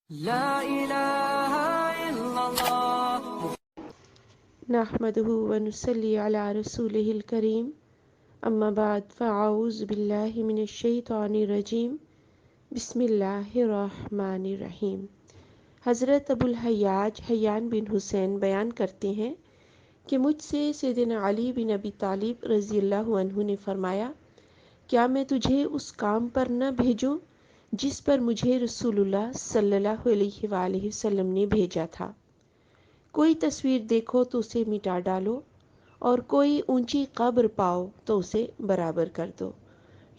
لا الہ الا اللہ نحمده ونصلي على رسوله الكريم اما بعد فاعوذ باللہ من الشیطان الرجیم بسم اللہ الرحمن الرحیم۔ حضرت ابو الحیاج حیان بن حسین بیان کرتے ہیں کہ مجھ سے سیدنا علی بن ابی طالب رضی اللہ عنہ نے فرمایا، کیا میں تجھے اس کام پر نہ بھیجوں جس پر مجھے رسول اللہ صلی اللہ علیہ وآلہ وسلم نے بھیجا تھا؟ کوئی تصویر دیکھو تو اسے مٹا ڈالو، اور کوئی اونچی قبر پاؤ تو اسے برابر کر دو۔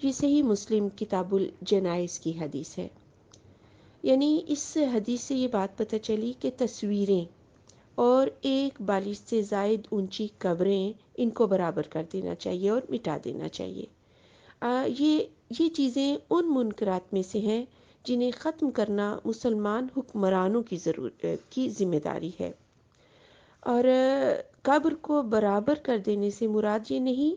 یہ صحیح مسلم کتاب الجنائز کی حدیث ہے۔ یعنی اس حدیث سے یہ بات پتہ چلی کہ تصویریں اور ایک بالش سے زائد اونچی قبریں، ان کو برابر کر دینا چاہیے اور مٹا دینا چاہیے۔ یہ چیزیں ان منکرات میں سے ہیں جنہیں ختم کرنا مسلمان حکمرانوں کی ذمہ داری ہے۔ اور قبر کو برابر کر دینے سے مراد یہ نہیں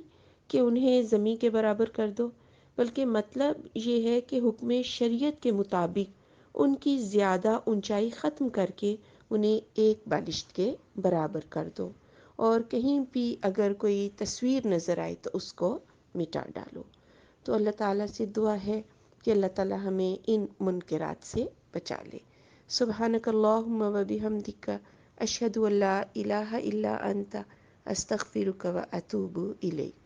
کہ انہیں زمین کے برابر کر دو، بلکہ مطلب یہ ہے کہ حکم شریعت کے مطابق ان کی زیادہ اونچائی ختم کر کے انہیں ایک بالشت کے برابر کر دو، اور کہیں بھی اگر کوئی تصویر نظر آئے تو اس کو مٹا ڈالو۔ تو اللہ تعالیٰ سے دعا ہے کہ اللہ تعالیٰ ہمیں ان منکرات سے بچا لے۔ سبحانک اللہم و بحمدک، اشہد ان لا الہ الا انت، استغفرک و اتوب الیک۔